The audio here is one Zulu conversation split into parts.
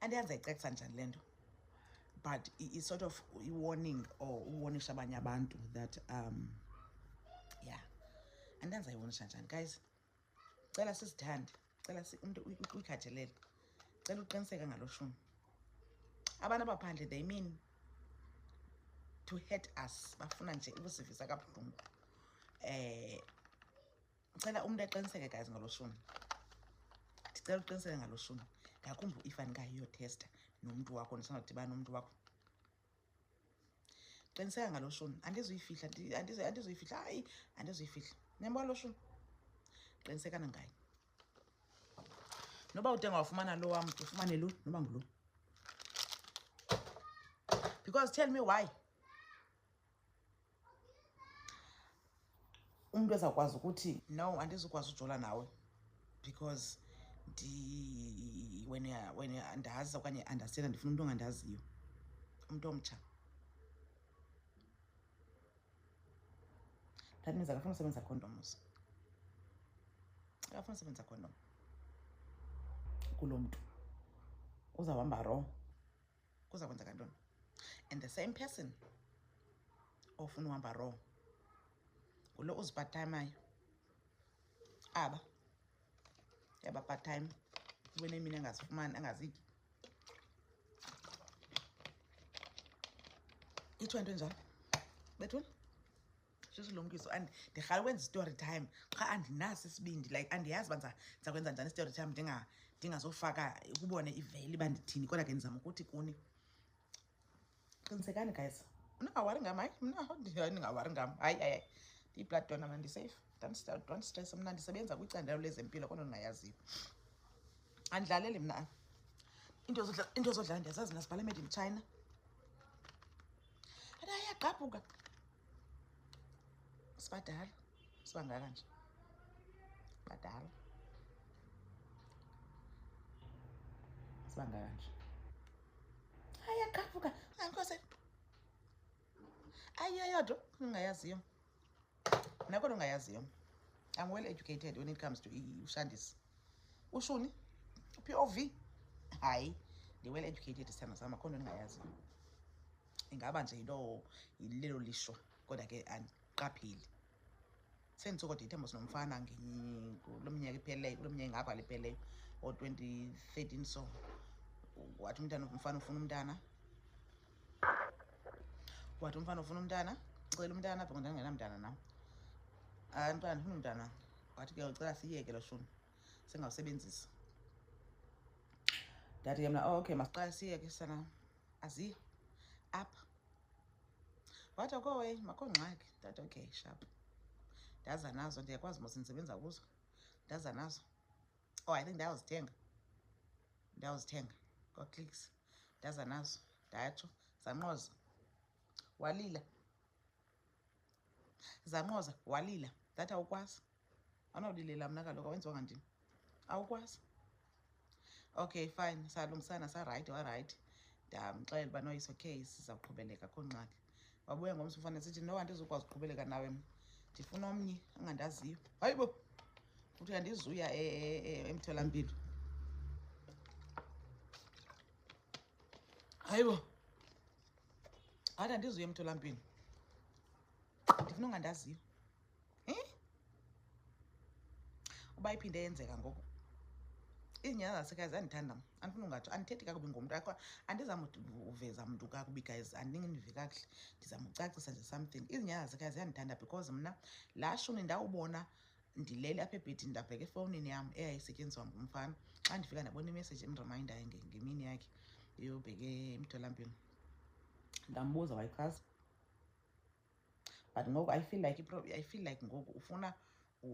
andiyazi ayicacisa njani le nto, but it's sort of a warning or uwonisha abanye abantu that yeah, andiyazi ayiwonisha njani. Guys, cela sizithande, cela umntu uyikhathalele, cela uqiniseke ngalo shumi. Abantu abaphandle, they mean to hurt us, bafuna nje ukusivisa kabuhlungu. Cela umuntu aqiniseke guys ngalo shumi. Ndicela uqiniseke ngalo shumi, ngakumbi ifani kayiyotesta nomntu wakho, ndisangadibana nomntu wakho. Qiniseka ngalo shumi, andizuyifihla, andizuyifihla, hayi andizuyifihla. Niyambona lo shumi? Qinisekana ngayo. Noba ude ngawufumana lo wam, ufumane lo, noba ngulo. Because tell me why. Umuntu ezawukwazi ukuthi no, andizukwazi ujola nawe because wena andazi okanye understand, ndifuna umuntu ongandaziyo, umuntu omtsha. That means akafuna usebenzisa condoms. Akafuna usebenzisa condom kulo mntu. Uzawuhamba raw, kuza kwenzeka ntoni? And the same person ofuna uhamba raw ngulo uzipart-timeayo. Aba yaba part-time ubene mina angazifumani, angazityi. Ithiwa into enjalo bethuna sisilumkiso, and ndirhala ukwenza story time qha andinaso isibindi, like andiyazi uba ndizakwenza njani story time ndingazofaka ukubone iveli uba ndithini, kodwa ke ndizama ukuthi kuni. Qinisekani guys, ningawari ngam, hayi mna ningawari ngam, hayi ndiyi-blood donor mna, ndisafe. Don't stress, mna ndisebenza kwicandelo lezempilo kodwa ndingayaziyo. Andidlaleli mna into zodlala, ndiyazazi mna sibhale made in China. Ayagqabhuka, sibadala, sibangaka nje, badala, sibangaka nje. Ayagqabhuka, ankose ayiyodwa ungayaziyo. Mna kodwa ungayaziyo, I'm well educated when it comes to ushandisi. Ushuni, POV, hayi, ndi-well educated sithando sam, akho nto ndingayaziyo. Ingaba nje into yilelo lishwa, kodwa ke andiqapheli. Senditsokodwa ithemba sinomfana kulo mnyaka ipheleyo, kulo mnyaka ingapha lipheleyo, o-2013 so. Wathi umntana umfana ufuna umntana. Wathi umfana ufuna umntana, ucela umntana apha ngoku ndingenamntana nam. Mntwana ndifuna umntana. Wathi ke ucela siyeke lo shumi, singawusebenzisi. Ndathi ke mna, okay, masiqale siyeke sana. Aziyo apha. Wathi akho way, makho ngxaki. Ndathi okay, sharp. Ndaza nazo, ndiyakwazi mos ndisebenza kuzo. Ndaza nazo. Oh, I think ndayozithenga kwa-Clicks. Ndaza nazo, ndatsho, zanqoza, walila. Zanqoza, walila. Ndathi awukwazi. Awunawulilela mna kaloku, awenziwanga ndim. Awukwazi. Okay, fine, salungisana, sarayithi, warayithi. Ndamxelela uba no, it's okay, sizawuqhubeleka, akho ngxaki. Wabuya ngomso umfana sithi no, andizukwazi uqhubeleka nawe mna, ndifuna omnye angandaziyo. Hayi bo, uthi andizuya emtholampilo. Hayi bo, hayi andizuya emtholampilo, ndifuna ungandaziyo. Uba iphinde yenzeka ngoku, izinyanya zasekhaya ziyandithanda, andifuna ungatsho, andithethi kakubi ngomntu, akho andizama uveza mntu kakubi guys, andindive kakuhle, ndizama ucacisa nje something. Izinyanya zasekhaya ziyandithanda because mna laa shuni ndawubona ndilele apha ebhedini, ndabheka efowunini yam eyayisetyenziswa ngumfana. Xa ndifika ndabona imeseyiji emrimayindayo ngemini yakhe yobheke emtholampilo, ndambuza wayichaza. But ngoku I feel like ngoku ufuna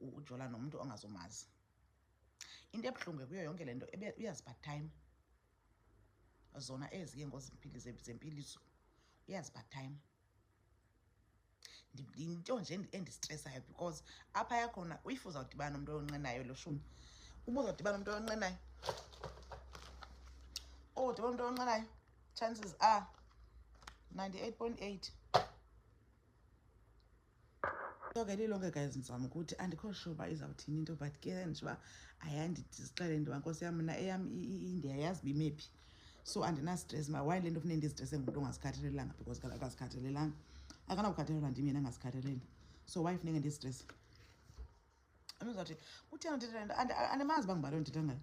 ujola nomntu ongazomazi. Into ebuhlungu kuyo yonke le nto uyazi-part-time, zona ezi ke ngozimpilo zempiliso, uyazi-part-time. Into nje endistresayo because apha yakhona if uzawudibana nomntu oyonqenayo lo shumi, uba uzawudibana nomntu oyonqenayo, udibana nomntu oyonqenayo, chances are 98.8. So ke lilonke guys, ndizama ukuthi andikho sure uba izawuthini into, but ke nje uba ayandizixele into, nkosi yam mna eyam ndiyayazi uba imephi. So andina-stress why le nto funeka ndizistrese ngumntu ongasikhathalelanga because kaloku akasikhathalelanga akanakukhathalelwa ndim yena angasikhathaleli. So why funeka ndizistrese? Andizawuthi kutheni ndithetha le nto andimazi uba ngubani ondithetha ngayo,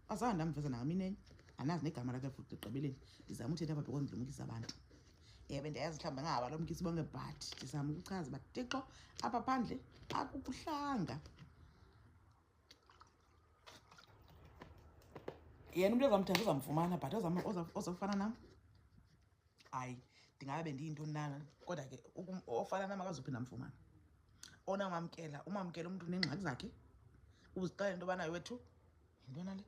azange ndamveza nangamini enye, anazi negama lakhe futhi ekugqibeleni ndizama uthetha apha because ndilumkisa abantu. Ewe ndiyazi mhlawumbi bangabalumkisi bonke but ndizama ukuchaza uba Thixo apha phandle akukuhlanga. Yena umntu ezamthanda uzamfumana but ozawufana nam hayi ndingabe bendiyintoni na, kodwa ke ofana nam akazuphinda mfumana. Onamamkela umamkela umntu neengxaki zakhe, uzixela into yobana wethu yintona le,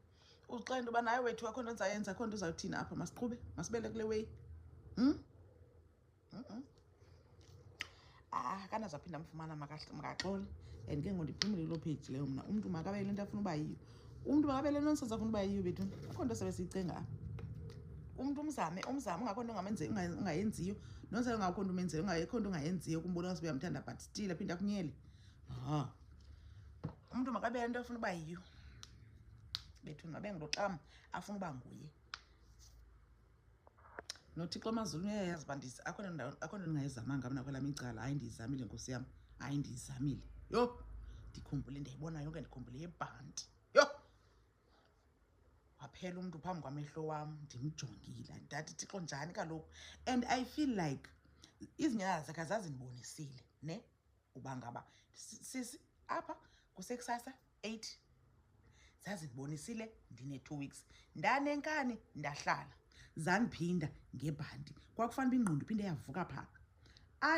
uzixela into yobana hayi wethu akho nto ndizayenza, akho nto uzawuthina apha, masiqhube masibele kule way. Akanazaphinda mfumana, makaxole. And ke ngoku ndiphumile loo page leyo mna. Umntu makabe le nto afuna uba yiyo, umntu makabe le nonsense afuna uba yiyo bethuni, akho nto sebe siyicinga apha. Umntu umzame ungakho nto ungayenziyo, nonsele ungakho nto umenzele, ungekho nto ungayenziyo kumbona sibe uyamthanda but still aphinde akunyele. Umntu makabe le nto afuna uba yiyo bethuni, mabe nguloxam afuna uba nguye. NoThixo amazulu uyayazi uba akho nto ndingayizamanga mna kwelam icala. Hayi ndiyizamile Nkosi yam, hayi ndiyizamile. Yho ndikhumbule, ndiyayibona yonke, ndikhumbule yebhanti. Yho waphela umntu phambi kwamehlo wam ndimjongile, ndathi Thixo njani kaloku. And I feel like izinyanya zakhe zazindibonisile ne uba ngaba sisi apha kusekusasa 8 zazindibonisile ndine-2 weeks. Ndanenkani ndahlala zandiphinda ngebhanti, kwakufana uba ingqondo iphinde yavuka phaa.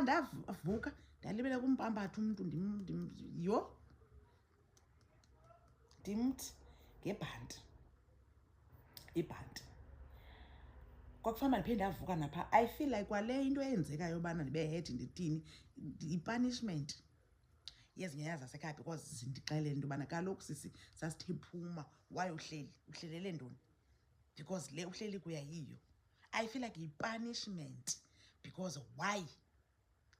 Ndavuka ndalibela kumpambatha umntu ndimthi ngebhanti, ibhanti. Kwakufana ndiphinde ndavuka naphaa. I feel like kwale into eyenzekayo yobana ndibe-head ndithini yi-punishment yezinyanya zasekhaya because zindixelele into yobana kaloku sisi sasithe phuma, waye uhlelele ntoni, because le uhleli kuyayiyo. I feel like yi-punishment because why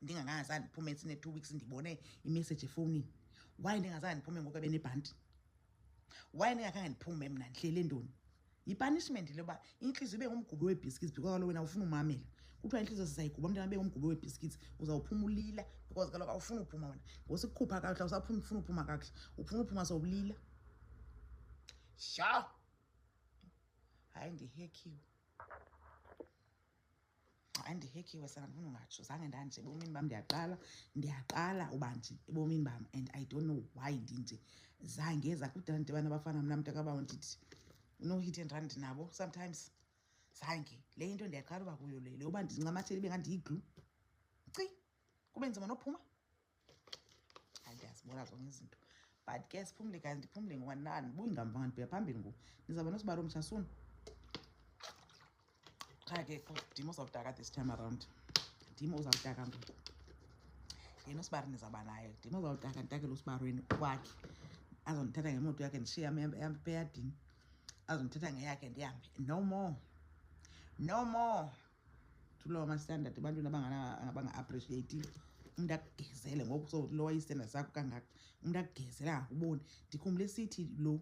ndingangazange ndiphume sine-2 weeks ndibone imessage efowunini, why ndingazange ndiphume ngoku ebenebhanti, why ndingakhange ndiphume mna ndihlele ntoni. Yi-punishment le yoba intliziyo ibe ngumgubo weebhiskits because kaloku wena awufuna umamela. Kuthiwa intliziyo sizayiguba mntana abe ngumgubo weebhiskits, uzawuphuma ulila because kaloku awufuna uphuma wena. Ngosikukhupha kakuhle awusaphuma, ufuna uphuma kakuhle, ufuna uphuma sowulila. Sha hayi ndihekhiwe, hayi ndihekhiwe sana, ndifuna ungatsho. Zange ndanje ebomini bam, ndiyaqala uba nje ebomini bam and I don't know why ndinje. Zange zakudala ndibana abafana mna mntakabawo ndithi no hit and run nabo sometimes. Zange le into ndiyaqala uba kuyo le yoba ndincamathele ibe ngandiyiglu kube nzima nophuma. Hayi ndiyazibona zonke izinto but ke siphumle kanti ndiphumle ngokwanani buyi ngamvanga ndibheka phambili ngoku ndizawuba noSibaro mshasuni. Qha ke Dimo uzawudaka this time around. Dimo uzawudaka ngoku yena uSibaro ndizawuba naye. Dimo uzawudaka nditakele uSibarweni kwakhe, azondithatha ngemoto yakhe ndishiye apha eyadini, azondithatha ngeyakhe ndihambe. No more to lower my standard ebantwini abanga-appreciate umntu akugezele ngoku so lower istandard sakho kangaka, umntu akugezele angakuboni. Ndikhumbule esithi lo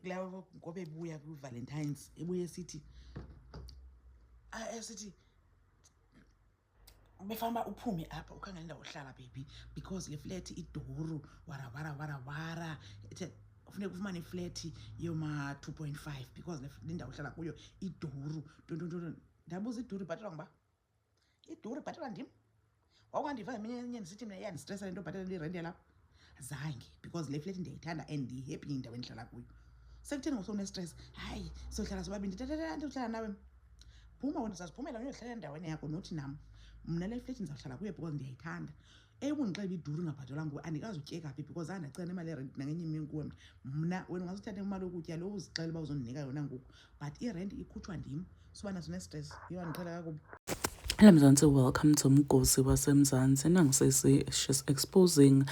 kulaa ngoba ebuya kwi-Valentines ebuye esithi befana uba uphume apha ukhangela indawo ohlala baby because le flat iduru wara kufuneka ufumane iflethi yoma-2.5 because le ndawo ohlala kuyo iduru ntontonto. Ndabuza iduru ibhatalwa ngoba? Iduru ibhatalwa ndim? Wawungandiva eminye ndisithi mna iyandistresa le nto bhatala irenti yalapha? Zange, because le flethi ndiyayithanda and ndihappy indawo endihlala kuyo. Sekutheni ngosonestress, hayi sohlala sobabini, ndihlala nawe. Phuma wena uzaziphumela uyohlala endaweni yakho nothi nam mna le flethi ndizawuhlala kuyo because ndiyayithanda. Eyobundixela iduru ingabhatalwa nguwe andikazi utyeka phi because andacela imali yerenti nangenye imini kuwe mna. Wena ungazuthatha imali yokutya lo uzixela uba uzondinika yona ngoku but irenti ikhutshwa ndim soba naso nestress. Yiyo andixela kakubi. Hello Mzansi, welcome to Mgosi waseMzansi. Nangisisi she's exposing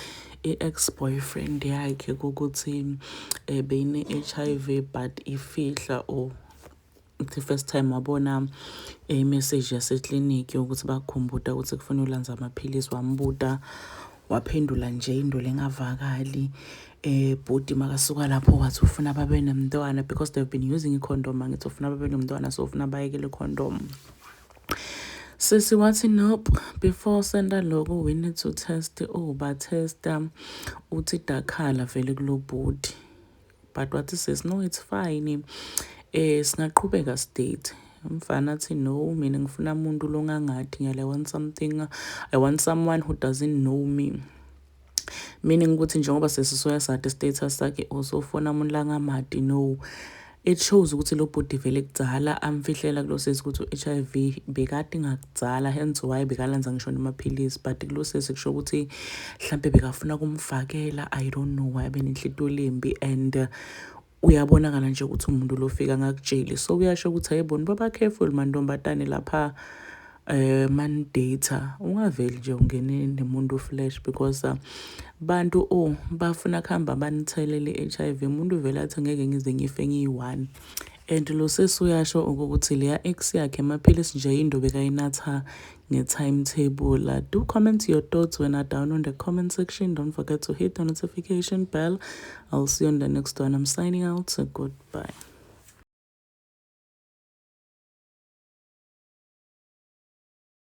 ex-boyfriend yakhe ukuthi beyine-HIV but ifihla or the first time wabona message yasekliniki ukuthi bakhumbuta ukuthi kufanele ulanza amaphilisi, wambuta waphendula nje into lengavakali bhodi makasuka lapho wathi ufuna babe nemntwana because they've been using i-condom. Angithi ufuna babe nomntwana, so ufuna bayekele i-condom. Sisi wathi nope, before senda logo we need to test batesta uthi dakhala vele kulo bhodi. But what he says, no, it's fine. Singaqhubeka state. Mfana athi no, mina ngifuna umuntu longangathi ngiyale I want someone who doesn't know me. Meaning ukuthi njengoba sesisoya sade status sakhe also ufuna umuntu langamadi. No, it shows ukuthi lo bhodi vele kudzala amfihlela kulo sesi ukuthi u-HIV bekade ngakudzala, hence why bekalenza ngisho namaphilisi. But kulo sesi kusho ukuthi mhlambe bekafuna kumfakela, I don't know why benenhlito lembi, and uyabonakala nje ukuthi umuntu lo fika ngakujeli. So uyasho ukuthi ayiboni baba careful mantombatane lapha man data ungaveli nje ungene nemuntu flash, because bantu bafuna kuhamba banithelele i-HIV. Umuntu vele athi ngeke ngize ngife ngiyi-1, and lo sesuyasho ukuthi leya ex yakhe amaphilisi nje into bekayinatha nge-timetable. Do comment your thoughts when are down on the comment section. Don't forget to hit the notification bell. I'll see you on the next one. I'm signing out, so goodbye.